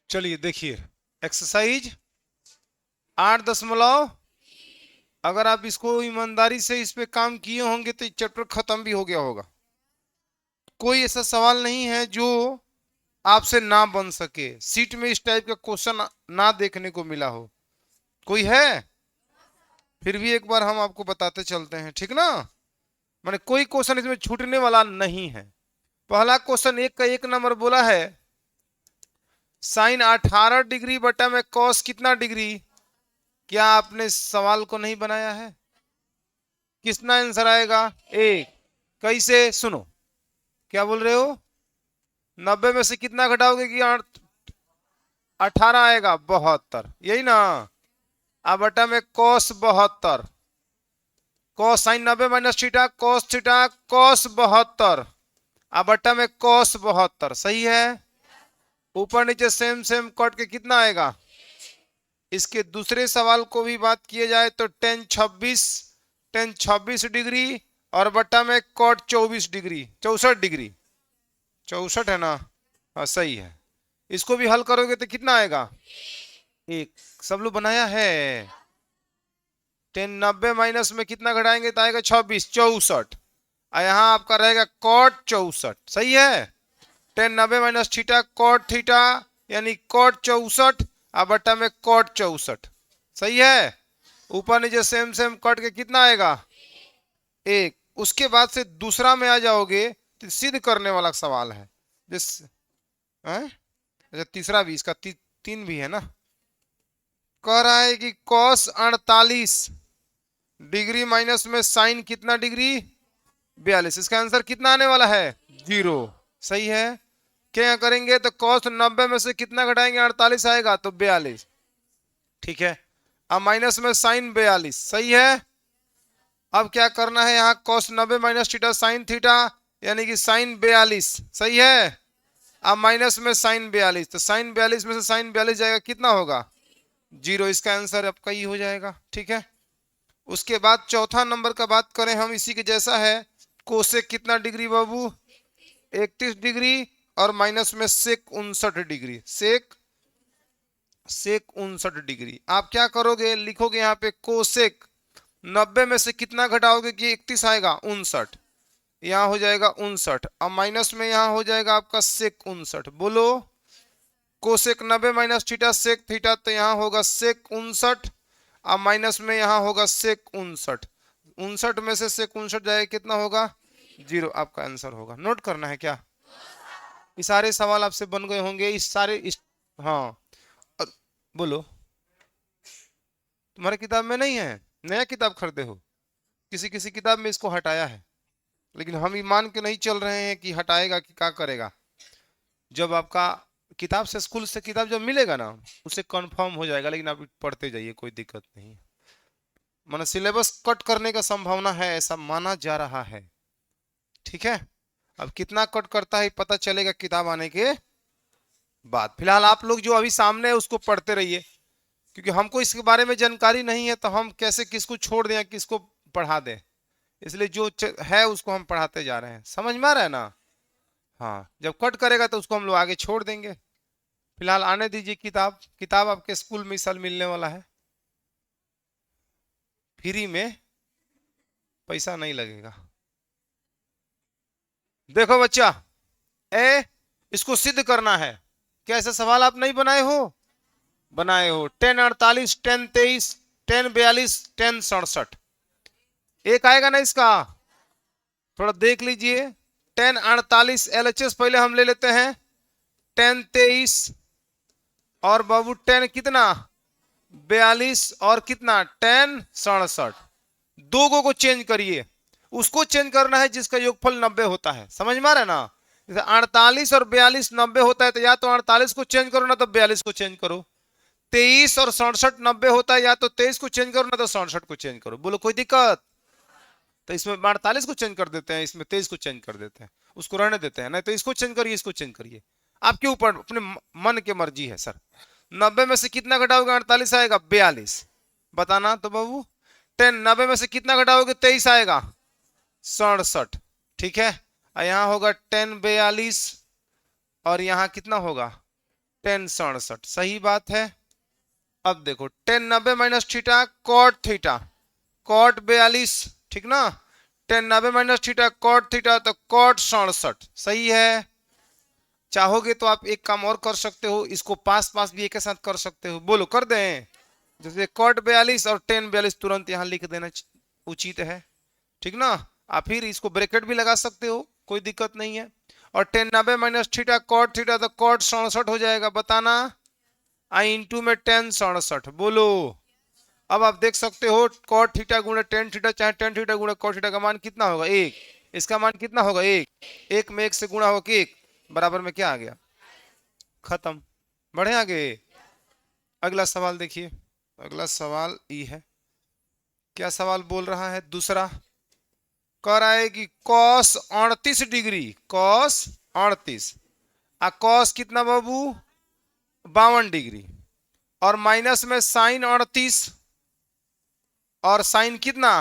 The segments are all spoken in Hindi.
चलिए देखिए, एक्सरसाइज 8 दशमलव, अगर आप इसको ईमानदारी से इस पे काम किए होंगे तो चैप्टर खत्म भी हो गया होगा। कोई ऐसा सवाल नहीं है जो आपसे ना बन सके। सीट में इस टाइप का क्वेश्चन ना देखने को मिला हो, कोई है? फिर भी एक बार हम आपको बताते चलते हैं, ठीक ना? माने कोई क्वेश्चन इसमें छूटने वाला नहीं है। पहला क्वेश्चन एक का 1 नंबर बोला है, साइन 18 डिग्री बटा में कॉस कितना डिग्री। क्या आपने सवाल को नहीं बनाया है? कितना आंसर आएगा? एक। कैसे, सुनो। क्या बोल रहे हो? 90 में से कितना घटाओगे कि 18 आएगा? 72, यही ना? अब बटा में cos 72, cos sine 90 minus theta, cos theta, cos 72, अब बटा में कॉस 72, सही है। ऊपर नीचे सेम सेम कट के कितना आएगा? इसके दूसरे सवाल को भी बात किए जाए तो टेन 26 डिग्री और बट्टा में कॉट 24 डिग्री, 64 डिग्री, 64 है ना? हाँ सही है। इसको भी हल करोगे तो कितना आएगा? एक। सब लोग बनाया है? 10 90 माइनस में कितना घटाएंगे तो आएगा 26, 64। यहाँ आपका रहेगा कॉट 64, सही है। 10 90 माइनस थीटा कॉट थीटा, यानी कॉट 64, अब बट्टा में कॉट 64, सही है। ऊपर नीचे सेम सेम कट के कितना आएगा? एक। उसके बाद से दूसरा में आ जाओगे तो सिद्ध करने वाला सवाल है जिस अच्छा तीसरा भी, इसका 3 भी है ना। कह रहा है कि कॉस 48 डिग्री माइनस में साइन कितना डिग्री? 42। इसका आंसर कितना आने वाला है? 0, सही है। क्या करेंगे तो कॉस 90 में से कितना घटाएंगे? 48 आएगा तो 42, ठीक है। अब माइनस में साइन 42, सही है। अब क्या करना है, यहाँ cos 90 minus theta sine theta, यानी कि साइन 42, सही है। अब माइनस में साइन 42, तो साइन 42 में से साइन 42 जाएगा, कितना होगा? 0। इसका आंसर आपका ही हो जाएगा, ठीक है। उसके बाद चौथा नंबर का बात करें हम, इसी के जैसा है। कोसेक कितना डिग्री बाबू? 31 डिग्री और माइनस में सेक 59 डिग्री, सेक 59 डिग्री। आप क्या करोगे, लिखोगे यहाँ पे कोसेक 90 में से कितना घटाओगे कि 31 आएगा? 59। यहाँ हो जाएगा 59, अब माइनस में यहाँ हो जाएगा आपका सेक 59। बोलो, cosec 90 minus theta sec theta, तो यहाँ होगा सेक 59, अब माइनस में यहाँ होगा सेक 59। 59 में से सेक 59 जाएगा, कितना होगा? 0। आपका आंसर होगा। नोट करना है क्या? ये सारे सवाल आपसे बन गए होंगे, हाँ। और बोलो, तुम्हारे किताब में नहीं है? नया किताब खरीदे हो? किसी किसी किताब में इसको हटाया है, लेकिन हम ये मान के नहीं चल रहे हैं कि हटाएगा कि क्या करेगा। जब आपका किताब से, स्कूल से किताब जब मिलेगा ना, उसे कंफर्म हो जाएगा। लेकिन आप पढ़ते जाइए, कोई दिक्कत नहीं। माना सिलेबस कट करने का संभावना है, ऐसा माना जा रहा है, ठीक है। अब कितना कट करता है पता चलेगा किताब आने के बाद। फिलहाल आप लोग जो अभी सामने है उसको पढ़ते रहिए, क्योंकि हमको इसके बारे में जानकारी नहीं है तो हम कैसे किसको छोड़ दें, किसको पढ़ा दें। इसलिए जो है उसको हम पढ़ाते जा रहे हैं, समझ में आ रहा है ना? हाँ, जब कट करेगा तो उसको हम लोग आगे छोड़ देंगे। फिलहाल आने दीजिए किताब। किताब आपके स्कूल में इस साल मिलने वाला है, फ्री में, पैसा नहीं लगेगा। देखो बच्चा, ए इसको सिद्ध करना है। क्या ऐसा सवाल आप नहीं बनाए हो? बनाए हो। 10 48, 10 23, 10 42, 10 67, एक आएगा ना इसका? थोड़ा देख लीजिए। 10 48 LHS पहले हम ले लेते हैं। 10 23 और बाबू 10 कितना? 42 और कितना? 10 67। दो को चेंज करिए। उसको चेंज करना है जिसका योगफल 90 होता है, समझ में आ रहा है ना? जैसे 48 और 42 90 होता है, तो या तो 48 को चेंज करो ना तो 42 को चेंज करो। 23 और 67 90 होता है, या तो 23 को चेंज करो ना तो 67 को चेंज करो। बोलो कोई दिक्कत? तो इसमें 48 को चेंज कर देते हैं, इसमें 23 को चेंज कर देते हैं, उसको रहने देते हैं। नहीं तो इसको चेंज करिए, इसको चेंज करिए, आपके ऊपर, अपने मन की मर्जी है। सर 90 में से कितना घटाओगे 48 आएगा? 42। बताना तो बाबू। 90 में से कितना घटाओगे? 23 आएगा? 67, ठीक है। यहाँ होगा 10 42 और यहाँ कितना होगा? टेन 67, सही बात है। अब देखो tan 90 minus theta cot theta, cot 42, ठीक ना। Tan 90 minus theta cot theta, तो कॉट 67, सही है। चाहोगे तो आप एक काम और कर सकते हो, इसको पास पास भी एक के साथ कर सकते हो, बोलो कर दें। जैसे कॉट 42 और टेन 42 तुरंत यहां लिख देना उचित है, ठीक ना। आप फिर इसको ब्रैकेट भी लगा सकते हो, कोई दिक्कत नहीं है। और tan 90 minus theta cot theta, तो कॉट 67 हो जाएगा, बताना। आई इंटू में टेन 67, बोलो। अब आप देख सकते हो कॉट थीटा गुणे टेन थीटा चाहे टेन थीटा गुणे कॉट थीटा का मान कितना होगा, एक। इसका मान कितना होगा, एक। एक में एक से गुणा होगा एक, बराबर में क्या आ गया, खत्म। बढ़े आगे। अगला सवाल देखिए, अगला सवाल ई है। क्या सवाल बोल रहा है, दूसरा कह रहा है कि कॉस 38 डिग्री, कॉस 38 आ कॉस कितना बाबू 52 डिग्री, और माइनस में साइन 38 और साइन कितना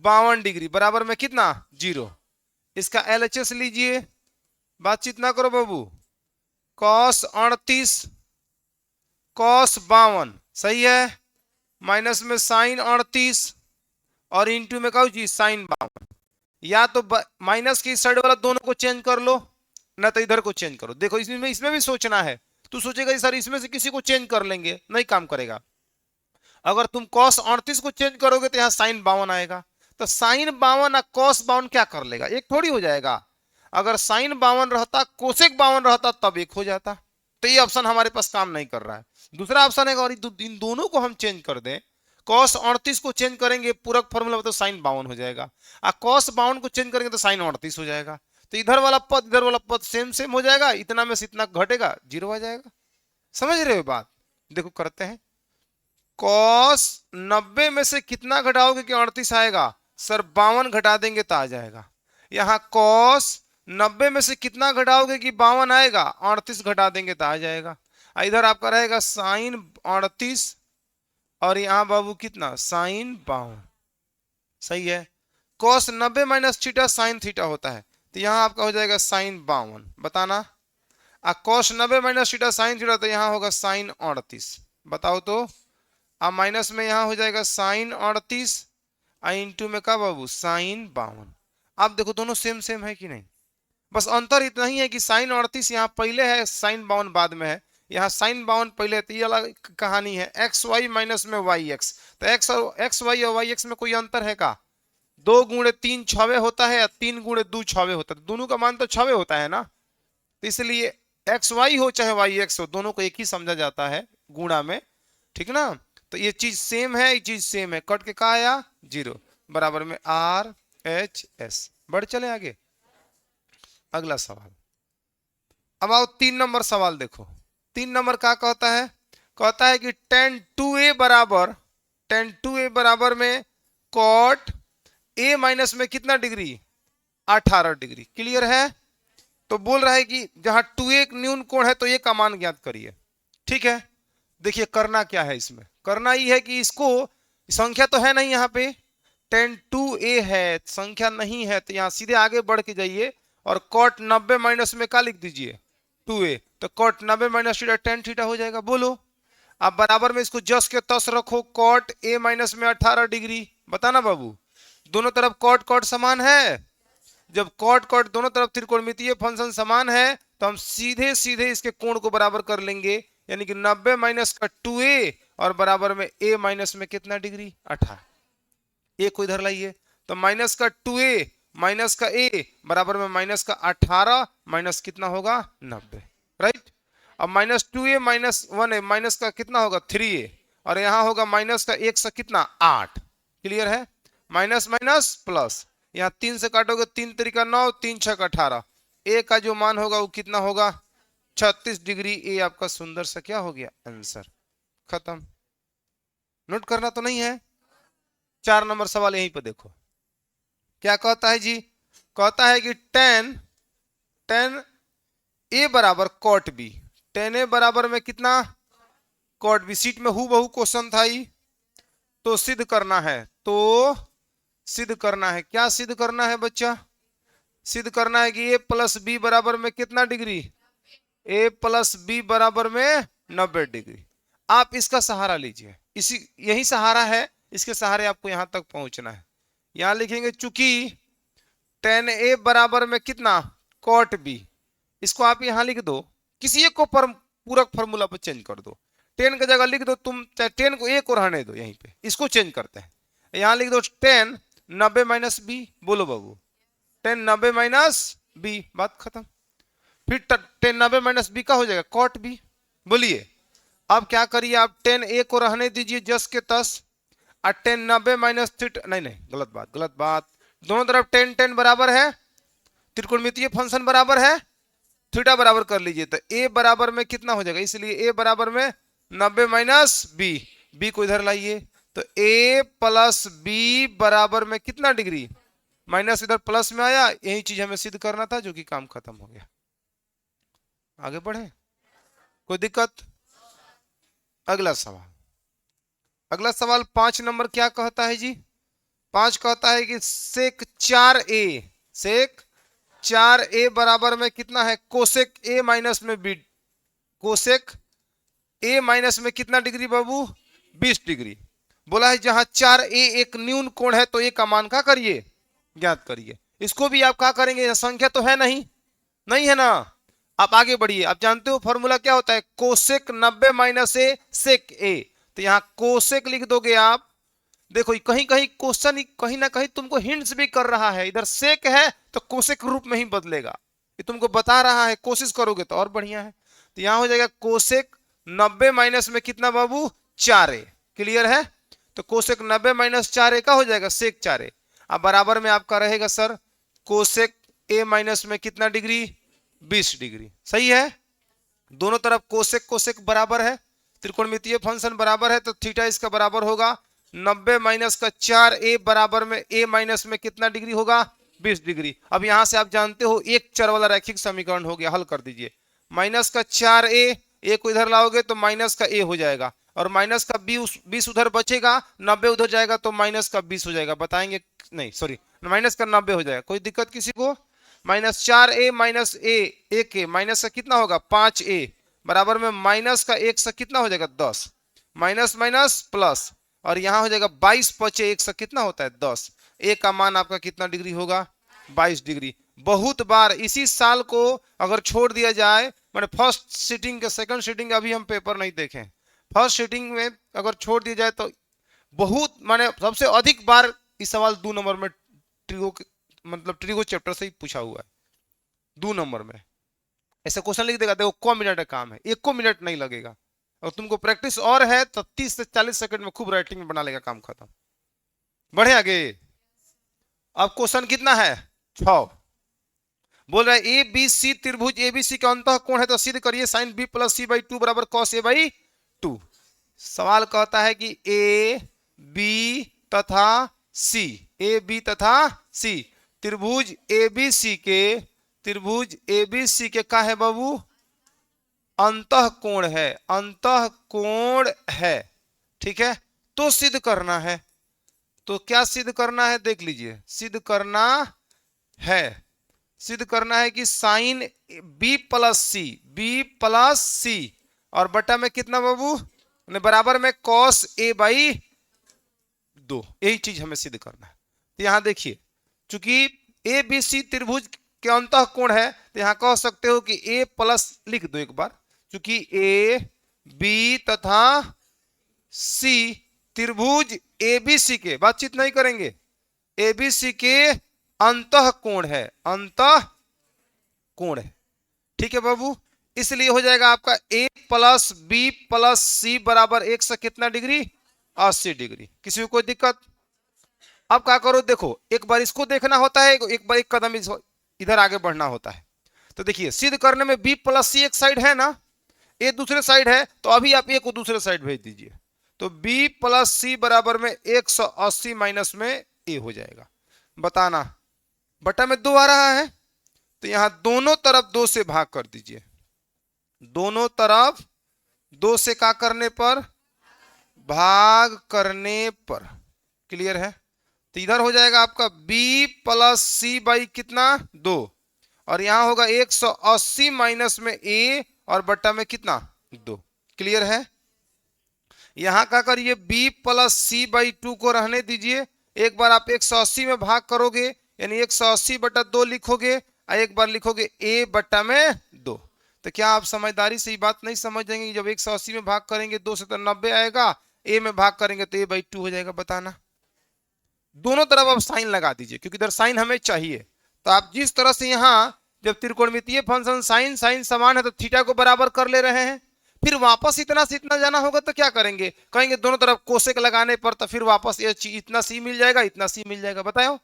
52 डिग्री, बराबर में कितना 0। इसका एलएचएस लीजिए, बातचीत ना करो बाबू। कॉस 38 कॉस 52, सही है, माइनस में साइन 38 और इंटू में क्या चीज साइन 52। या तो माइनस की साइड वाला दोनों को चेंज कर लो, ना तो इधर को चेंज करो। देखो इसमें भी सोचना है। तू सोचेगा सर इसमें से किसी को चेंज कर लेंगे, नहीं काम करेगा। अगर तुम कॉस 38 को चेंज करोगे तो यहाँ साइन 52 आएगा, तो साइन 52 और कॉस 52 क्या कर लेगा, एक थोड़ी हो जाएगा। अगर साइन 52 रहता कोसेक 52 रहता तब एक हो जाता। तो ये ऑप्शन हमारे पास काम नहीं कर रहा है। दूसरा ऑप्शन है, और इन दोनों को हम चेंज कर दें, कॉस 38 को चेंज करेंगे पूरक फॉर्मूला तो साइन 52 हो जाएगा, और कॉस 52 को चेंज करेंगे तो साइन 38 हो जाएगा। तो इधर वाला पद सेम सेम हो जाएगा, इतना में से इतना घटेगा, 0 आ जाएगा। समझ रहे हो बात। देखो करते हैं, कॉस 90 में से कितना घटाओगे कि 38 आएगा, सर 52 घटा देंगे तो आ जाएगा। यहां कॉस 90 में से कितना घटाओगे कि 52 आएगा, 38 घटा देंगे तो आ जाएगा। इधर आपका रहेगा साइन 38 और यहां बाबू कितना साइन 52, सही है। Cos 90 minus theta sine theta होता है, तो यहां आपका हो जाएगा साइन 52, बताना। Cos 90 minus theta sine theta, तो यहां होगा साइन 38, बताओ तो। अब माइनस में यहां हो जाएगा साइन 38 इंटू में का बाबू साइन 52। आप देखो दोनों सेम सेम है कि नहीं, बस अंतर इतना ही है कि साइन 38 यहाँ पहले है, साइन 52 बाद में है। यहाँ साइन 52 पहले, तो ये अलग कहानी है। एक्स वाई माइनस में वाई एक्स, तो एक्स वाई और वाई एक्स में कोई अंतर है का, 2 गुणे 3 6 होता है या 3 गुणे 2 6 होता है, दोनों का मान तो 6 होता है ना। तो इसलिए एक्स वाई हो चाहे वाई एक्स हो, दोनों को एक ही समझा जाता है गुणा में, ठीक ना। तो ये चीज सेम है, ये चीज सेम है, कट के कहा आया 0, बराबर में आर एच एस। बढ़ चले आगे। अगला सवाल, अब आओ 3 नंबर सवाल देखो। 3 नंबर क्या कहता है, कहता है कि tan 2a बराबर, tan 2a बराबर में कॉट a माइनस में कितना डिग्री 18 डिग्री, क्लियर है। तो बोल रहा है कि जहां 2a न्यून कोण है तो ये का मान ज्ञात करिए, ठीक है। देखिए करना क्या है, इसमें करना ये है कि इसको, संख्या तो है नहीं यहाँ पे, tan 2a है, संख्या नहीं है, तो यहाँ सीधे आगे बढ़ के जाइए और cot 90 माइनस में क्या लिख दीजिए 2a, तो cot 90 minus theta tan theta हो जाएगा, बोलो। अब बराबर में इसको जस के तस रखो, cot a माइनस में 18 डिग्री, बताना बाबू। दोनों तरफ cot cot समान है, जब cot cot दोनों तरफ त्रिकोणमितीय फंक्शन समान है तो हम सीधे सीधे इसके कोण को बराबर कर लेंगे, यानी कि 90 माइनस का 2a और बराबर में a माइनस में कितना डिग्री 18। ए को इधर लाइए, तो माइनस का 2a माइनस का a बराबर में माइनस का 18 माइनस कितना होगा 90, राइट। अब minus 2a minus 1a minus का कितना होगा 3a, और यहां होगा माइनस का 1 से कितना 8, क्लियर है। माइनस माइनस प्लस, यहाँ 3 से काटोगे 3 तरीका 9, 3 6 18, ए का जो मान होगा वो कितना होगा 36 डिग्री। ए आपका सुंदर सा क्या हो गया आंसर, खत्म। नोट करना तो नहीं है। 4 नंबर सवाल यहीं पर देखो, क्या कहता है जी, कहता है कि tan a बराबर cot b, tan a बराबर में कितना cot b, सीट में हु बहु क्वेश्चन था ही, तो सिद्ध करना है, तो सिद्ध करना है, क्या सिद्ध करना है बच्चा, सिद्ध करना है कि a प्लस बी बराबर में कितना डिग्री ए प्लस बी बराबर में 90 डिग्री। आप इसका सहारा लीजिए, इसी यही सहारा है, इसके सहारे आपको यहां तक पहुंचना है। यहां लिखेंगे चूंकि tan ए बराबर में कितना cot b, इसको आप यहां लिख दो, किसी एक को पूरक फॉर्मूला पर चेंज कर दो। टेन की जगह लिख दो तुम, चाहे टेन को एक और रहने दो, यहीं पे इसको चेंज करते हैं। यहां लिख दो टेन 90 माइनस बी, बोलो बाबू, टेन 90 माइनस बी, बात खत्म। फिर टेन 90 माइनस बी का हो जाएगा कॉट बी। बोलिए अब क्या करिए, आप टेन ए को रहने दीजिए जस के तस, और टेन 90 माइनस थीटा, नहीं नहीं गलत बात गलत बात, दोनों तरफ टेन टेन बराबर है, त्रिकोणमितीय फंक्शन बराबर है, थीटा बराबर कर लीजिए, तो ए बराबर में कितना हो जाएगा, इसलिए ए बराबर में 90 माइनस बी, बी को इधर लाइए, तो ए प्लस बी बराबर में कितना डिग्री, माइनस इधर प्लस में आया, यही चीज हमें सिद्ध करना था, जो कि काम खत्म हो गया। आगे बढ़े, कोई दिक्कत? अगला सवाल, अगला सवाल 5 नंबर क्या कहता है जी? 5 कहता है कि सेक 4a, सेक 4a बराबर में कितना है, कोसेक a माइनस में बी, कोसेक a माइनस में कितना डिग्री बाबू, 20 डिग्री। बोला है जहां 4a एक न्यून कोण है तो a का मान क्या करिए, ज्ञात करिए। इसको भी आप क्या करेंगे, संख्या तो है नहीं, नहीं है ना, आप आगे बढ़िए। आप जानते हो फॉर्मूला क्या होता है, कोसेक 90 माइनस ए सेक ए, तो यहां कोसेक लिख दोगे आप। देखो कहीं कहीं क्वेश्चन कहीं ना कहीं तुमको हिंट्स भी कर रहा है, इधर सेक है तो कोसेक रूप में ही बदलेगा, ये तुमको बता रहा है, कोशिश करोगे तो और बढ़िया है। तो यहां हो जाएगा कोसेक 90 माइनस में कितना बाबू, 4a, क्लियर है? तो कोसेक 90 माइनस 4a का हो जाएगा सेक 4a। अब बराबर में आपका रहेगा सर कोसेक a माइनस में कितना डिग्री, 20 डिग्री, सही है। दोनों तरफ कोसेक कोसेक बराबर है, त्रिकोणमितीय फंक्शन बराबर है, तो थीटा इसका बराबर होगा 90 माइनस का 4a बराबर में a माइनस में कितना डिग्री होगा, 20 डिग्री। अब यहां से आप जानते हो एक चर वाला रैखिक समीकरण हो गया, हल कर दीजिए। माइनस का 4a, a को इधर लाओगे तो माइनस का a हो जाएगा, और माइनस का 20 उधर बचेगा, 90 उधर जाएगा तो माइनस का 20 हो जाएगा। बताएंगे नहीं, सॉरी, माइनस का 90 हो जाएगा। कोई दिक्कत किसी को? माइनस 4a माइनस a के माइनस का कितना होगा, 5a बराबर में माइनस का 1 से कितना हो जाएगा, 10, माइनस माइनस प्लस, और यहां हो जाएगा 22 पचे 1 से कितना होता है, 10। ए का मान आपका कितना डिग्री होगा, 22 डिग्री। बहुत बार इसी साल को अगर छोड़ दिया जाए, मैंने फर्स्ट सीटिंग के सेकंड सीटिंग अभी हम पेपर नहीं देखे, फर्स्ट सीटिंग में अगर छोड़ दिया जाए तो बहुत माने सबसे अधिक बार इस सवाल 2 नंबर में ट्रिगो मतलब ट्रिगो चैप्टर से ही पूछा हुआ है, 2 नंबर में ऐसा क्वेश्चन लिख देगा। देखो को मिनट का काम है, 1 मिनट नहीं लगेगा, और तुमको प्रैक्टिस और है तो 30 से 40 सेकंड में खूब राइटिंग में बना लेगा, काम खत्म। बढ़े आगे। अब क्वेश्चन कितना है, 6। बोल रहा है ए बी सी त्रिभुज एबीसी का अंतः कोण है, तो सिद्ध करिए sine B plus C by 2 बराबर कॉस ए बाई 2। सवाल कहता है कि ए बी तथा सी, ए बी तथा सी त्रिभुज एबीसी के, त्रिभुज एबीसी के का है बाबू, अंतः कोण है, अंतः कोण है, ठीक है। तो सिद्ध करना है, तो क्या सिद्ध करना है देख लीजिए, सिद्ध करना है, सिद्ध करना है कि साइन बी प्लस सी, बी प्लस सी और बटा में कितना बाबू, बराबर में कॉस ए बाई 2, यही चीज हमें सिद्ध करना है। तो यहां देखिए चूंकि ए बी सी त्रिभुज के अंतः कोण है, तो यहां कह सकते हो कि ए प्लस लिख दो एक बार, चूंकि ए बी तथा सी त्रिभुज एबीसी के, बातचीत नहीं करेंगे, एबीसी के अंतः कोण है, अंतः कोण है, ठीक है बाबू। इसलिए हो जाएगा आपका ए प्लस बी प्लस सी बराबर 1 से कितना डिग्री, 80 डिग्री। किसी को कोई दिक्कत? अब क्या करो, देखो एक बार इसको देखना होता है, एक बार एक कदम इधर आगे बढ़ना होता है। तो देखिए सिद्ध करने में बी प्लस सी एक साइड है ना, ए दूसरे साइड है, तो अभी आप ए को दूसरे साइड भेज दीजिए, तो b प्लस सी बराबर में 180 माइनस में a हो जाएगा। बताना, बटा में 2 आ रहा है, तो यहां दोनों तरफ 2 से भाग कर दीजिए, दोनों तरफ 2 से क्या करने पर, भाग करने पर, क्लियर है। तो इधर हो जाएगा आपका b प्लस सी बाई कितना 2, और यहां होगा 180 माइनस में a और बट्टा में कितना 2। क्लियर है। यहां क्या करिए b प्लस सी बाई 2 को रहने दीजिए। एक बार आप 180 में भाग करोगे यानी 180 बटा 2 लिखोगे और एक बार लिखोगे a बट्टा में 2। तो क्या आप समझदारी से ये बात नहीं समझ जाएंगे? जब 180 में भाग करेंगे 2 से तो 90 आएगा, a में भाग करेंगे तो a बाई 2 हो जाएगा। बताना, दोनों तरफ आप साइन लगा दीजिए क्योंकि इधर साइन हमें चाहिए। तो आप जिस तरह से यहाँ जब त्रिकोणमितीय फंक्शन साइन साइन समान है तो थीटा को बराबर कर ले रहे हैं, फिर वापस इतना से इतना जाना होगा तो क्या करेंगे? कहेंगे दोनों तरफ कोसेक लगाने पर तो फिर वापस ये इतना सी मिल जाएगा, इतना सी मिल जाएगा। बताओ,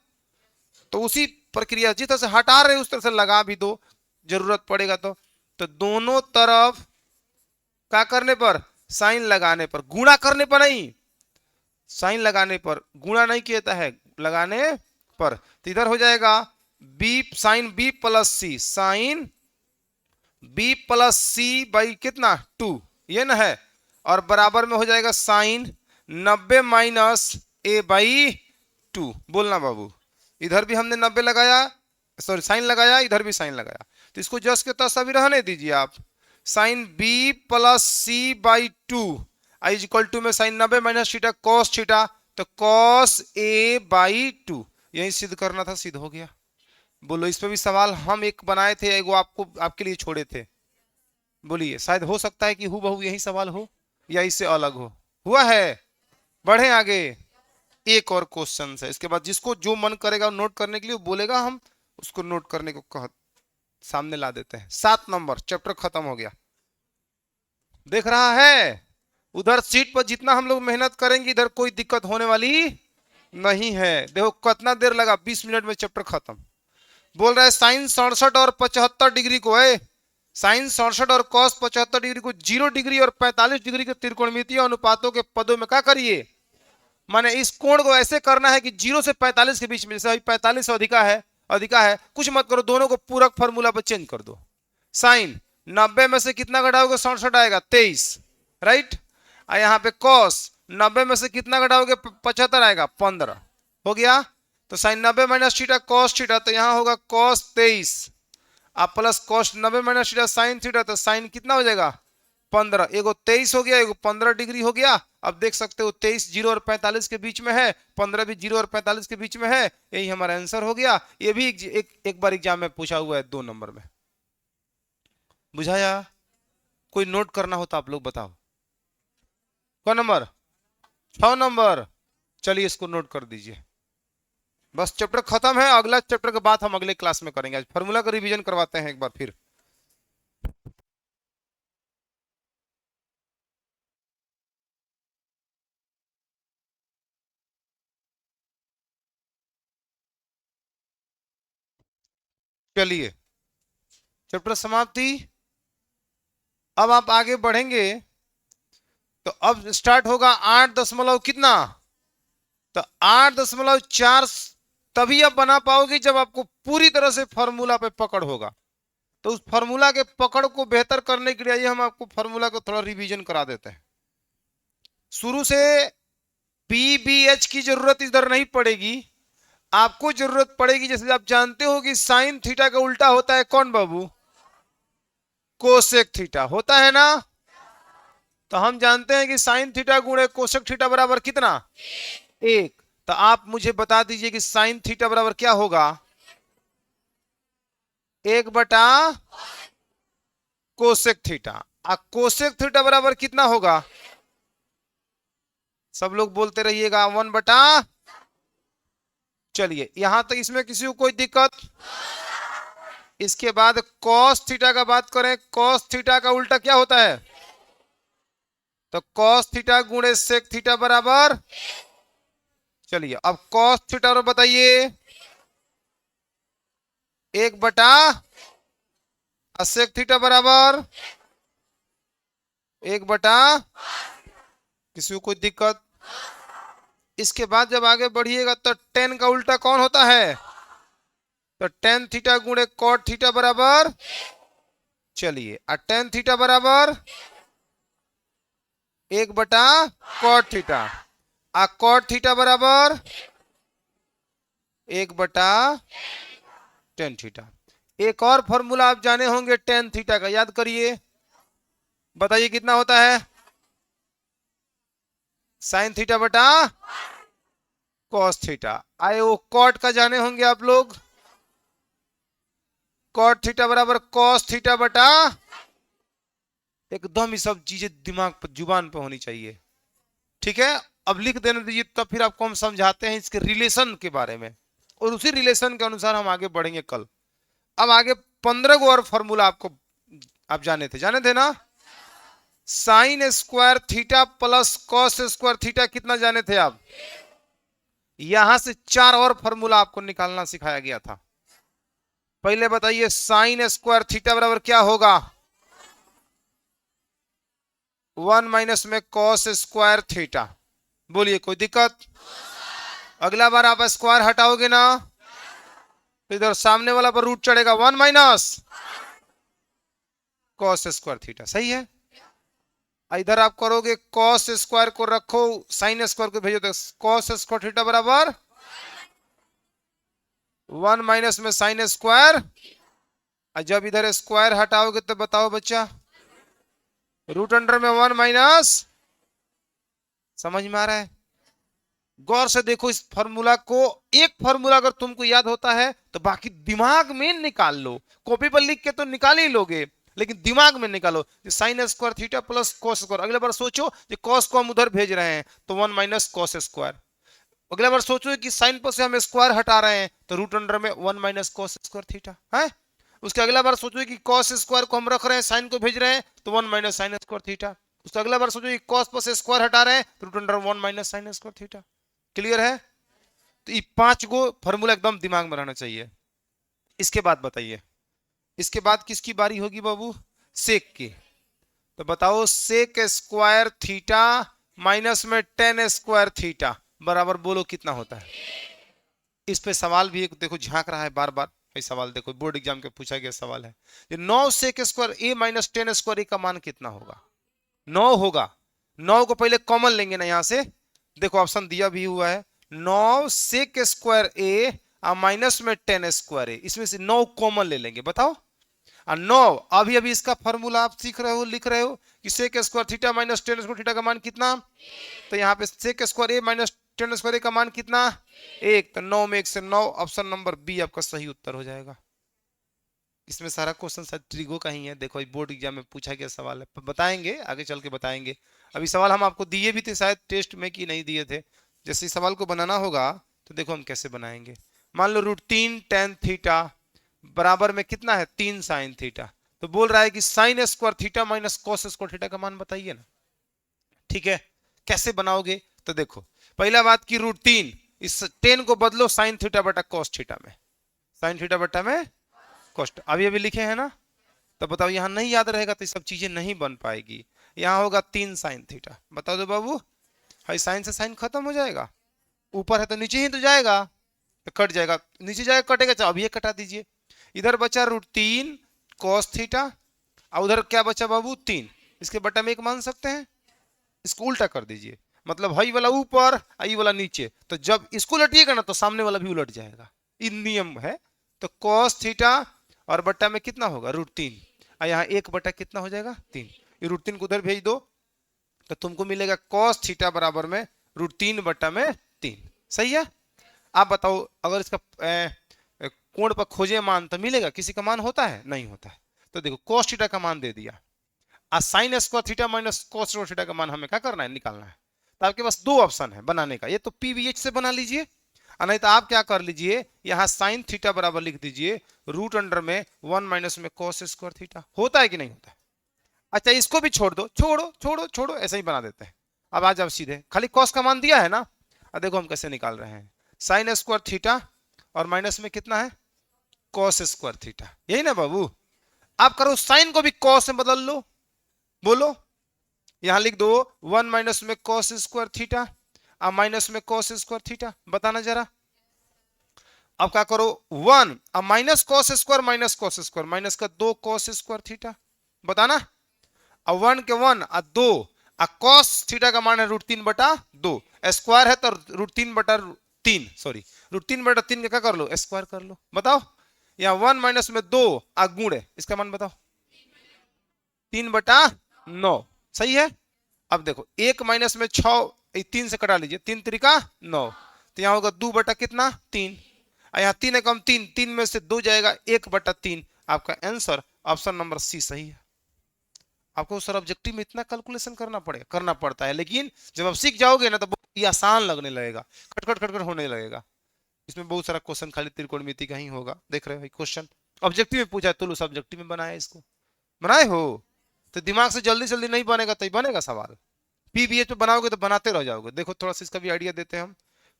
तो उसी प्रक्रिया जिस तरह से हटा रहे उस तरह से लगा भी दो, जरूरत पड़ेगा तो दोनों तरफ क्या करने पर? साइन लगाने पर, गुणा करने पर नहीं, साइन लगाने पर, गुणा नहीं किया है, लगाने पर। तो इधर हो जाएगा B sine B plus C, sine B plus C by कितना 2, ये ना है, और बराबर में हो जाएगा साइन 90 माइनस ए बाई 2। बोलना बाबू, इधर भी हमने 90 लगाया, सॉरी साइन लगाया, इधर भी साइन लगाया, तो इसको जस के तस अभी रहने दीजिए आप। Sine B plus C by 2 is equal to में sine 90 minus theta cos theta, तो कॉस ए बाई 2। यही सिद्ध करना था, सिद्ध हो गया। बोलो, इस पे भी सवाल हम एक बनाए थे, एगो आपको आपके लिए छोड़े थे। बोलिए, शायद हो सकता है कि हूबहू यही सवाल हो या इससे अलग हो। हुआ है? बढ़े आगे, एक और क्वेश्चन है, इसके बाद जिसको जो मन करेगा नोट करने के लिए बोलेगा, हम उसको नोट करने को सामने ला देते हैं। 7 नंबर चैप्टर खत्म हो गया। देख रहा है, उधर सीट पर जितना हम लोग मेहनत करेंगे इधर कोई दिक्कत होने वाली नहीं है। देखो कितना देर लगा, 20 मिनट में चैप्टर खत्म। बोल रहा है साइन 67 और 75 डिग्री को है, साइन 67 और कॉस 75 डिग्री को 0 डिग्री और 45 डिग्री के त्रिकोणमितीय अनुपातों के पदों में क्या करिए? माने इस कोण को ऐसे करना है कि 0 से 45 के बीच में, जैसे 45 अधिका है, कुछ मत करो, दोनों को पूरक फॉर्मूला पर चेंज कर दो। साइन 90 में से कितना घटाओगे? 67 आएगा, 23, राइट। और यहाँ पे कॉस 90 में से कितना घटाओगे? 75 आएगा, 15। हो गया। तो sine 90 minus theta cos theta, तो यहाँ होगा कॉस 23 आप plus cos 90 minus theta sine theta, तो साइन कितना हो जाएगा? 15। एगो 23 हो गया, एगो 15 डिग्री हो गया। अब देख सकते हो 23 0 और 45 के बीच में है, 15 भी 0 और 45 के बीच में है। यही हमारा आंसर हो गया। ये भी एक बार एग्जाम में पूछा हुआ है 2 नंबर में। बुझाया? कोई नोट करना हो तो आप लोग बताओ। कौन नंबर? 6 नंबर। चलिए इसको नोट कर दीजिए। बस चैप्टर खत्म है, अगला चैप्टर के बाद हम अगले क्लास में करेंगे। आज फॉर्मूला का रिवीजन करवाते हैं एक बार फिर। चलिए चैप्टर समाप्ति। अब आप आगे बढ़ेंगे तो अब स्टार्ट होगा 8 दशमलव कितना? तो 8.4 तभी आप बना पाओगे जब आपको पूरी तरह से फॉर्मूला पे पकड़ होगा। तो उस फॉर्मूला के पकड़ को बेहतर करने के लिए हम आपको फॉर्मूला को थोड़ा रिवीजन करा देते हैं। शुरू से पीबीएच की जरूरत इधर नहीं पड़ेगी, आपको जरूरत पड़ेगी, जैसे आप जानते हो कि साइन थीटा का उल्टा होता है कौन बाबू? कोसेक थीटा होता है ना। तो हम जानते हैं कि साइन थीटा गुणे कोसेक थीटा बराबर कितना? 1। तो आप मुझे बता दीजिए कि साइन थीटा बराबर क्या होगा? 1 बटा कोसेक थीटा। कोसेक थीटा बराबर कितना होगा? सब लोग बोलते रहिएगा 1 बटा। चलिए यहां तक इसमें किसी को कोई दिक्कत? इसके बाद कॉस थीटा का बात करें, कॉस थीटा का उल्टा क्या होता है? तो कॉस थीटा गुणे सेक थीटा बराबर। चलिए अब कॉस थीटा और बताइए। 1 बटा सेक थीटा बराबर 1 बटा। किसी को कोई दिक्कत? इसके बाद जब आगे बढ़िएगा तो टेन का उल्टा कौन होता है? तो टेन थीटा गुणे कॉट थीटा बराबर। चलिए टेन थीटा बराबर 1 बटा कॉट थीटा। कॉट थीटा बराबर 1 बटा टेन थीटा। एक और फॉर्मूला आप जाने होंगे टेन थीटा का, याद करिए। बताइए कितना होता है? साइन थीटा बटा कॉस थीटा। आए वो कॉट का जाने होंगे आप लोग। कॉट थीटा बराबर कॉस थीटा बटा, एकदम ही सब चीजें दिमाग पर जुबान पे होनी चाहिए। ठीक है, अब लिख देने दीजिए, तब फिर आपको हम समझाते हैं इसके रिलेशन के बारे में, और उसी रिलेशन के अनुसार हम आगे बढ़ेंगे कल। अब आगे 15 गो और फॉर्मूला आपको आप जाने थे ना? Sign square theta plus cos square theta कितना जाने थे आप? यहां से 4 और फॉर्मूला आपको निकालना सिखाया गया था। पहले बताइए साइन स्क्वायर थीटा बराबर क्या होगा? 1 माइनस में कॉस स्क्वायर थीटा। बोलिए कोई दिक्कत? अगला बार आप स्क्वायर हटाओगे ना, तो इधर सामने वाला पर रूट चढ़ेगा, 1 माइनस कॉस स्क्वायर थीटा। सही है। इधर आप करोगे कॉस स्क्वायर को रखो, साइन स्क्वायर को भेजो, तो कॉस स्क्वायर थीटा बराबर 1 माइनस में साइन स्क्वायर। जब इधर स्क्वायर हटाओगे तो बताओ बच्चा, रूट अंडर में 1 माइनस। समझ में आ रहा है? गौर से देखो इस फॉर्मूला को। एक फॉर्मूला अगर तुमको याद होता है तो बाकी दिमाग में निकाल लो। कॉपी पर लिख के तो निकाल ही लोगे, लेकिन दिमाग में निकालो। Sign square theta plus cos square. अगले बार सोचो कि कॉस को हम उधर भेज रहे हैं तो 1 माइनस कॉस स्क्वायर। अगले बार सोचो कि साइन पर से हम स्क्वायर हटा रहे हैं तो रूट अंडर में 1 माइनस कॉस स्क्वायर थीटा है। उसके अगला बार सोचो कि कॉस स्क्वायर को हम रख रहे हैं, साइन को भेज रहे हैं तो 1 माइनस साइन स्क्वायर थीटा। उसके अगला बार सोचो कि कॉस पर से स्क्वायर हटा रहे हैं तो root under 1 minus sine square theta. Clear है? तो ये 5 गो फॉर्मूला एकदम दिमाग में रहना चाहिए। इसके बाद बताइए, इसके बाद किसकी बारी होगी बाबू? सेक की। तो बताओ सेक स्क्वायर थीटा माइनस में टेन स्क्वायर थीटा बराबर, बोलो कितना होता है? इस पे सवाल भी एक देखो झांक रहा है बार बार। ये सवाल देखो बोर्ड एग्जाम के पूछा गया सवाल है। ये 9 सेक square A minus tan square A का मान कितना होगा? 9 होगा। 9 को पहले कॉमन लेंगे ना यहां से। देखो ऑप्शन दिया भी हुआ है, 9 सेक स्क्वायर ए माइनस में टेन स्क्वायर ए, इसमें से 9 कॉमन ले लेंगे। बताओ। और 9 अभी अभी इसका फॉर्मूला आप सीख रहे हो, लिख रहे हो कि sec square theta minus tan square theta का मान कितना? तो यहाँ पे sec square A minus tan square A का मान कितना? 1। तो 9 में 1 से 9, ऑप्शन नंबर बी आपका सही उत्तर हो जाएगा। इसमें सारा क्वेश्चन शायद ट्रिगो का ही है। देखो बोर्ड एग्जाम में पूछा गया सवाल है, बताएंगे आगे चल के बताएंगे। अभी सवाल हम आपको दिए भी थे शायद टेस्ट में कि नहीं दिए थे। जैसे इस सवाल को बनाना होगा तो देखो हम कैसे बनाएंगे। मान लो रूट 3 टेन थीटा बराबर में कितना है? 3 साइन थीटा। तो बोल रहा है कि sign square theta minus cos square theta का मान बताइए ना। ठीक है, कैसे बनाओगे? तो देखो पहला बात की रूट 3, इस 10 को बदलो साइन थीटा बटा कॉस थीटा में। साइन थीटा बटा में कॉस्ट अभी अभी लिखे हैं ना। तो बताओ यहाँ नहीं याद रहेगा तो ये सब चीजें नहीं बन पाएगी। यहाँ होगा 3 साइन थीटा। बता दो बाबू, हाई साइन से साइन खत्म हो जाएगा, ऊपर है तो नीचे ही तो जाएगा, तो कट जाएगा, नीचे जाएगा कटेगा। चलो अभी ये कटा दीजिए। इधर बचा रूट 3 कॉस थीटा, और उधर क्या बचा बाबू? 3। इसके बटा में 1 मान सकते हैं। इसको उल्टा कर दीजिए, मतलब हाई वाला ऊपर आई वाला नीचे। तो जब इसको उलटिएगा ना तो सामने वाला भी उलट जाएगा। ये नियम है। तो कॉस थीटा और बट्टा में कितना होगा? रूट 3। और यहाँ 1 बटा कितना हो जाएगा? 3। ये रूट 3 को उधर भेज दो तो तुमको मिलेगा कॉस थीटा बराबर में रूट 3 बटा में 3। सही है? आप बताओ अगर इसका कोण पर खोजे मान तो मिलेगा? किसी का मान होता है? नहीं होता है। तो देखो कॉस थीटा का मान दे दिया, sign square theta minus cos square theta का मान हमें क्या करना है? निकालना है। तो आपके पास 2 ऑप्शन है बनाने का। ये तो पीवीएच से बना लीजिए, और नहीं तो आप क्या कर लीजिए, यहाँ साइन थीटा बराबर लिख दीजिए रूट अंडर में 1 माइनस में कॉस स्क्वायर थीटा। होता है कि नहीं होता है? अच्छा इसको भी छोड़ दो, छोड़ो छोड़ो छोड़ो, ऐसा ही बना देते हैं। अब आ जाओ सीधे, खाली कॉस का मान दिया है ना। अब देखो हम कैसे निकाल रहे हैं। साइन स्क्वायर थीटा और माइनस में कितना है? Cos square theta. यही ना बाबू? आप करो साइन को भी कॉस में बदल लो। बोलो, यहां लिख दो 1 माइनस में कॉस स्क्वायर थीटा और माइनस में कॉस स्क्वायर थीटा। बताना जरा। अब क्या करो, 1 और minus cos square minus cos square, minus का 2 कॉस स्क्वायर थीटा। बताना। और 1 के 1 और 2 और कॉस थीटा का मान है रूट 3 बटा 2। स्क्वायर है तो रूट 3 बटा 3, सॉरी रूट 3 बटा 3 का क्या कर लो? स्क्वायर कर लो। बताओ, यहाँ 1 माइनस में 2 और गुण है, इसका मान बताओ। 3 बटा 9। सही है। अब देखो 1 में 6, 3 से कटा लीजिए, 3 त्रिका 9, तो यहाँ होगा 2 बटा कितना 3, और यहाँ 3 है कम 3, 3 में से 2 जाएगा 1/3। आपका आंसर ऑप्शन नंबर सी सही है। आपको सर ऑब्जेक्टिव में इतना कैलकुलेशन करना पड़ता है, लेकिन जब आप सीख जाओगे ना तो बहुत ही आसान लगने लगेगा, खटखट खटखट होने लगेगा। इसमें बहुत सारा क्वेश्चन खाली त्रिकोणमिति का ही होगा। देख रहे हो क्वेश्चन ऑब्जेक्टिव में पूछा है, तुलु ऑब्जेक्टिव में बनाया इसको, बनाए हो तो दिमाग से जल्दी जल्दी नहीं बनेगा, तो बनेगा सवाल। पीबीएच पे बनाओगे तो बनाते रह जाओगे। देखो थोड़ा सा इसका भी आइडिया देते हैं हम।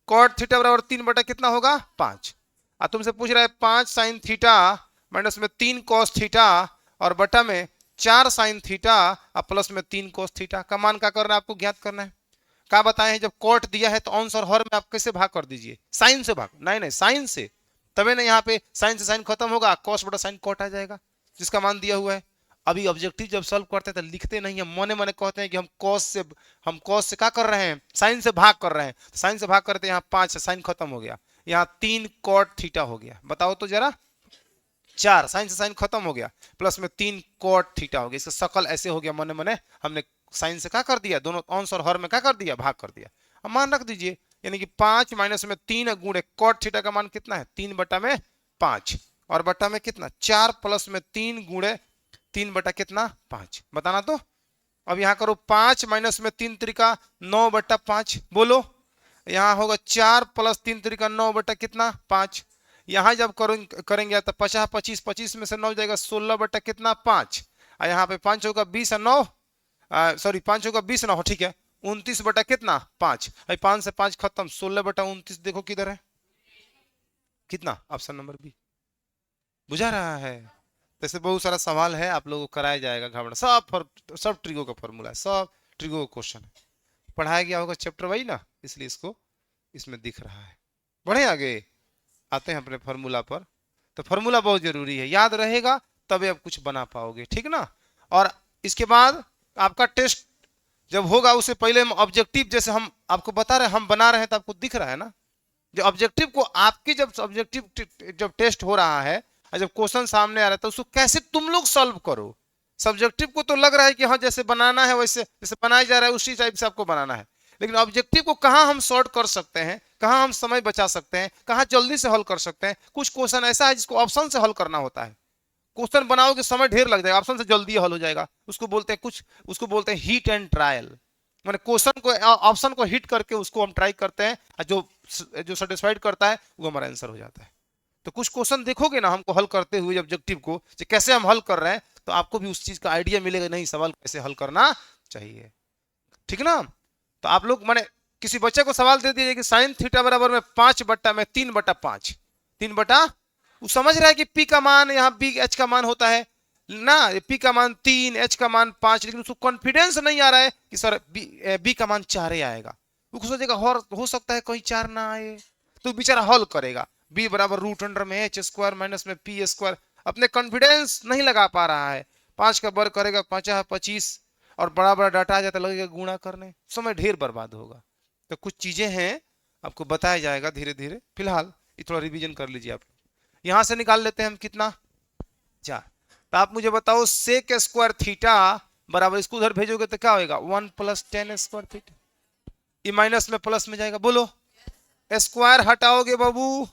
कॉट थीटा बराबर 3 बटा कितना होगा 5। और तुमसे पूछ रहा है 5 साइन थीटा माइनस में 3 कॉस थीटा और बटा में 4 साइन थीटा और प्लस में 3 कॉस थीटा का मान क्या करना है, आपको ज्ञात करना है। क्या बताए हैं, जब कॉट दिया है तो अंश और हर में आप कैसे भाग कर दीजिए, साइन से भाग, नहीं नहीं साइन से, तभी ना यहाँ पे साइन से साइन खत्म होगा, कॉस बटा साइन कॉट आ जाएगा जिसका मान दिया हुआ है। अभी ऑब्जेक्टिव जब सॉल्व करते हैं तो लिखते नहीं है, मने मने कहते हैं कि हम कॉस से क्या कर रहे हैं, साइन से भाग कर रहे हैं। तो साइन से भाग करते हैं, यहाँ 5 साइन खत्म हो गया, यहाँ 3 कॉट थीटा हो गया। बताओ तो जरा, 4 साइन से साइन खत्म हो गया, प्लस में 3 कॉट थीटा हो गया। इसका शकल ऐसे हो गया, मने मने हमने साइन से क्या कर दिया, दोनों अंश और हर में क्या कर दिया, भाग कर दिया। अब मान रख दीजिए, यानी कि 5 माइनस में 3 गुणे कॉट थीटा का मान कितना है 3/5, और बटा में कितना 4 प्लस में 3 गुणे 3 बटा कितना 5, बताना तो। अब यहाँ करो 5 माइनस में 3 त्रिका 9/5, बोलो। यहाँ होगा 4 प्लस 3 त्रिका 9 बटा कितना 5। यहाँ जब करेंगे तो 50 25, 25 में से 9 जाएगा 16 बटा कितना 5, और यहाँ पे 5 होगा 20 और 9, सॉरी 5 होगा 20 9, ठीक है 29 बटा कितना 5, 5 से 5 खत्म, 16/29 देखो किधर है, कितना ऑप्शन नंबर बी। बुझा रहा है। जैसे बहुत सारा सवाल है, आप लोगों को कराया जाएगा, घबरा सब ट्रिगो का फॉर्मूला है, सब ट्रिगो का क्वेश्चन है, पढ़ाया गया होगा चैप्टर वाइज ना, इसलिए इसको इसमें दिख रहा है। बढ़े आगे आते हैं अपने फॉर्मूला पर। तो फॉर्मूला बहुत जरूरी है, याद रहेगा तभी आप कुछ बना पाओगे, ठीक ना। और इसके बाद आपका टेस्ट जब होगा उससे पहले हम ऑब्जेक्टिव, जैसे हम आपको बता रहे हैं हम बना रहे हैं, तो आपको दिख रहा है ना, जो ऑब्जेक्टिव को आपकी जब ऑब्जेक्टिव जब टेस्ट हो रहा है और जब क्वेश्चन सामने आ रहा है तो उसको कैसे तुम लोग सॉल्व करो। सब्जेक्टिव को तो लग रहा है कि हाँ जैसे बनाना है वैसे जैसे बनाया जा रहा है उसी टाइप से आपको बनाना है, लेकिन ऑब्जेक्टिव को कहाँ हम सॉर्ट कर सकते हैं, कहाँ हम समय बचा सकते हैं, कहाँ जल्दी से हल कर सकते हैं। कुछ क्वेश्चन ऐसा है जिसको ऑप्शन से हल करना होता है, क्वेश्चन बनाओगे समय ढेर लग जाएगा, ऑप्शन से जल्दी हल हो जाएगा। उसको बोलते हैं हिट एंड ट्रायल, मैंने क्वेश्चन को ऑप्शन को हिट करके उसको हम ट्राई करते हैं, और जो सेटिस्फाइड करता है वो हमारा आंसर हो जाता है। तो कुछ क्वेश्चन देखोगे ना हमको हल करते हुए ऑब्जेक्टिव को कैसे हम हल कर रहे हैं, तो आपको भी उस चीज का आइडिया मिलेगा, नहीं सवाल कैसे हल करना चाहिए, ठीक ना। तो आप लोग मैंने किसी बच्चे को सवाल दे दीजिए कि साइन थीटा बराबर में 5/3/5, 3 वो समझ रहा है कि पी का मान यहाँ बी एच का मान होता है ना, पी का मान 3 एच का मान 5, लेकिन उसको कॉन्फिडेंस नहीं आ रहा है कि सर बी का मान 4 ही आएगा। वो सोचेगा हो सकता है कहीं 4 ना आए, तो बेचारा हल करेगा बी बराबर रूट अंडर में एच स्क्वायर माइनस में पी स्क्वायर, अपने कॉन्फिडेंस नहीं लगा पा रहा है। 5 का वर्ग करेगा 5 25, और बड़ा बड़ा डाटा आ जाता लगेगा गुणा करने, समय ढेर बर्बाद होगा। तो कुछ चीजें हैं आपको बताया जाएगा धीरे धीरे, फिलहाल ये थोड़ा रिवीजन कर लीजिए आप। यहां से निकाल लेते हैं हम कितना 4। तो आप मुझे बताओ सेक स्क्वायर थीटा बराबर, इसको उधर भेजोगे तो क्या होगा 1 + 10 स्क्वायर थीटा, ये माइनस में प्लस में जाएगा, बोलो। स्क्वायर हटाओगे बाबू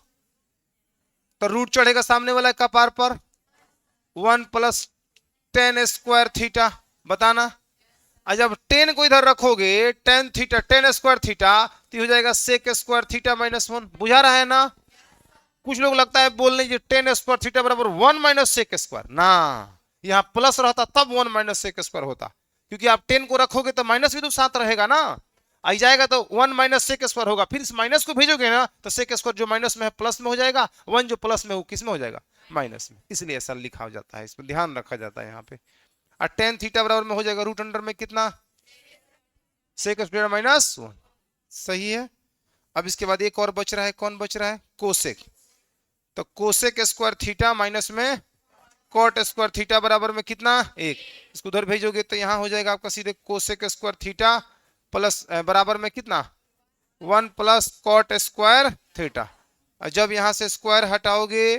तो रूट चढ़ेगा सामने वाला का पार पर, 1 + 10 स्क्वायर थीटा, बताना। और जब 10 को इधर रखोगे 10 थीटा 10 स्क्वायर थीटा, तो हो जाएगा सेक स्क्वायर थीटा -1। बुझा रहा है ना। कुछ लोग लगता है बोलने 10 स्क्वायर थीटा बराबर 1 - सेक स्क्वायर ना, यहाँ प्लस रहता तब 1 - सेक स्क्वायर होता, क्योंकि आप 10 को रखोगे तो माइनस भी तो साथ रहेगा ना, आई जाएगा तो 1 - सेक स्क्वायर होगा, फिर इस माइनस को भेजोगे ना तो सेक स्क्वायर जो माइनस में है प्लस में हो जाएगा, 1 जो प्लस में हो किस में हो जाएगा माइनस में, इसलिए ऐसा लिखा हो जाता है, इसमें ध्यान रखा जाता है यहाँ पे। और 10 थीटा बराबर में हो जाएगा रूट अंडर में कितना सेक स्क्वायर -1, सही है। अब इसके बाद एक और बच रहा है, कौन बच रहा है कोसेक, तो कोसेक स्क्वायर थीटा माइनस में कॉट स्क्वायर थीटा बराबर में कितना 1, इसको उधर भेजोगे तो यहाँ हो जाएगा आपका सीधे कोसेक स्क्वायर थीटा प्लस बराबर में कितना 1 + कॉट स्क्वायर थीटा, और जब यहाँ से स्क्वायर हटाओगे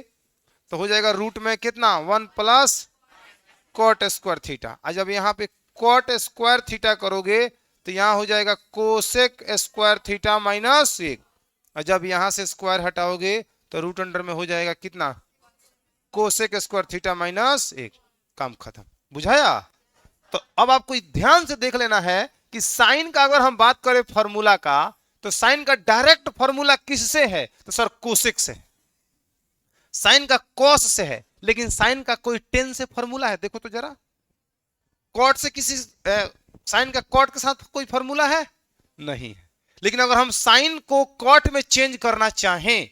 तो हो जाएगा रूट में कितना 1 + कॉट स्क्वायर थीटा, और जब यहाँ पे कॉट स्क्वायर थीटा करोगे तो यहां हो जाएगा कोसेक स्क्वायर थीटा माइनस 1, और जब यहां से स्क्वायर हटाओगे तो रूट अंडर में हो जाएगा कितना, कोसेक स्क्वायर थीटा माइनस 1। काम खत्म। बुझाया? तो अब आपको ध्यान से देख लेना है कि साइन का अगर हम बात करें फॉर्मूला का, तो साइन का डायरेक्ट फॉर्मूला किससे है, तो सर कोसेक से। साइन का कॉस से है, लेकिन साइन का कोई टेन से फॉर्मूला है? देखो तो जरा, कॉट से किसी साइन का कॉट के साथ कोई फॉर्मूला है? नहीं है। लेकिन अगर हम साइन को कॉट में चेंज करना चाहें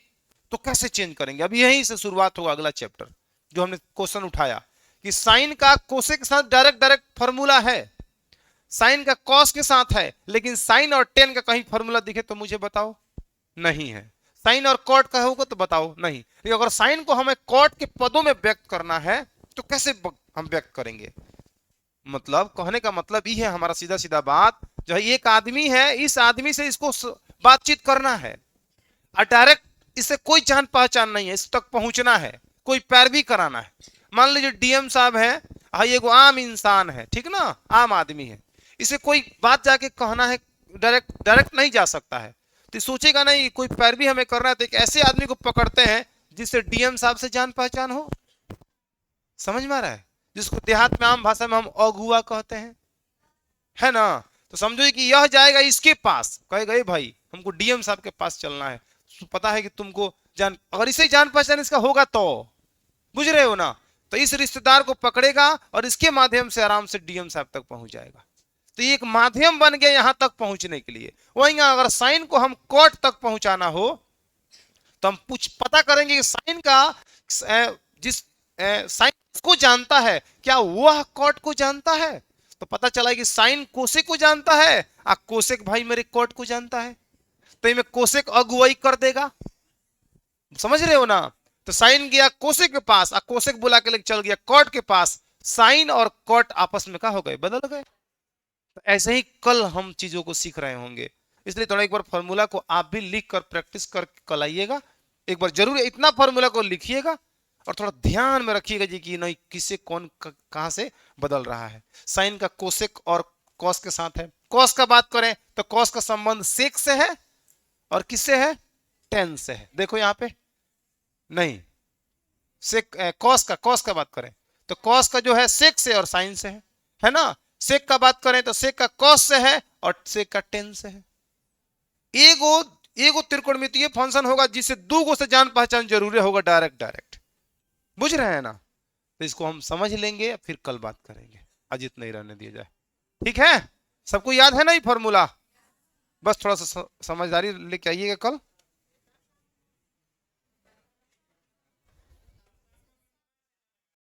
तो कैसे चेंज करेंगे? अब यहीं से शुरुआत होगा अगला चैप्टर, जो हमने क्वेश्चन उठाया कि साइन का कोसेक के साथ डायरेक्ट डायरेक्ट फॉर्मूला है, साइन का कॉस के साथ है, लेकिन साइन और टेन का कहीं फॉर्मूला दिखे तो मुझे बताओ। नहीं है। साइन और कॉट का होगा तो बताओ। नहीं। लेकिन अगर साइन को हमें कॉट के पदों में व्यक्त करना है तो कैसे हम व्यक्त करेंगे? मतलब कहने का मतलब ये है हमारा, सीधा सीधा बात, जो है एक आदमी है, इस आदमी से इसको बातचीत करना है, और डायरेक्ट इससे कोई जान पहचान नहीं है, इस तक पहुंचना है, कोई पैरवी कराना है। मान लीजिए डीएम साहब है, ये को आम इंसान है, ठीक ना, आम आदमी है, इसे कोई बात जाके कहना है, डायरेक्ट डायरेक्ट नहीं जा सकता है, तो सोचेगा नहीं कोई पैरवी हमें करना है, तो एक ऐसे आदमी को पकड़ते हैं जिससे डीएम साहब से जान पहचान हो। समझ में आ रहा है? जिसको देहात में आम भाषा में हम अगुआ कहते हैं, है ना। तो समझो कि यह जाएगा इसके पास, कहेगा ए भाई हमको डीएम साहब के पास चलना है, पता है कि तुमको जान, अगर इसे जान पहचान इसका होगा तो, बुझ रहे हो ना, तो इस रिश्तेदार को पकड़ेगा और इसके माध्यम से आराम से डीएम साहब तक पहुंच जाएगा। तो ये एक माध्यम बन गया यहां तक पहुंचने के लिए। वहीं अगर साइन को हम कोर्ट तक पहुंचाना हो तो हम पता करेंगे कि साइन का जिस साइन को जानता है, क्या वह कोर्ट को जानता है? तो पता चला कि साइन कोसेक को जानता है, और कोसेक भाई मेरे कोर्ट को जानता है, तो में कोसेक अगुवाई कर देगा। समझ रहे हो ना? तो साइन गया कोसेक के पास, और कोसेक बुला के चल गया कोर्ट के पास, साइन और कोर्ट आपस में क्या हो गए, बदल गए। तो ऐसे ही कल हम चीजों को सीख रहे होंगे, इसलिए थोड़ा एक बार फॉर्मूला को आप भी लिख कर प्रैक्टिस कर कल आइएगा, एक बार जरूर इतना फॉर्मूला को लिखिएगा और थोड़ा ध्यान में रखिएगा जी कि नहीं किसे कौन कहां से बदल रहा है। साइन का कोसेक और कॉस के साथ है। कॉस का बात करें तो कॉस का संबंध सेक से है, और किससे है, टेन से है। देखो यहां पे नहीं, सेक कॉस का बात करें तो कॉस का जो है सेक से और साइन से है ना। सेक का बात करें तो सेक का कॉस से है और सेक का टेन से है। एगो त्रिकोणमितीय फंक्शन होगा जिसे दो गो से जान पहचान जरूरी होगा, डायरेक्ट डायरेक्ट। बुझ रहे हैं ना? तो इसको हम समझ लेंगे, फिर कल बात करेंगे, आज इतना ही रहने दिया जाए। ठीक है? सबको याद है ना ये फॉर्मूला? बस थोड़ा सा समझदारी लेके आइएगा कल।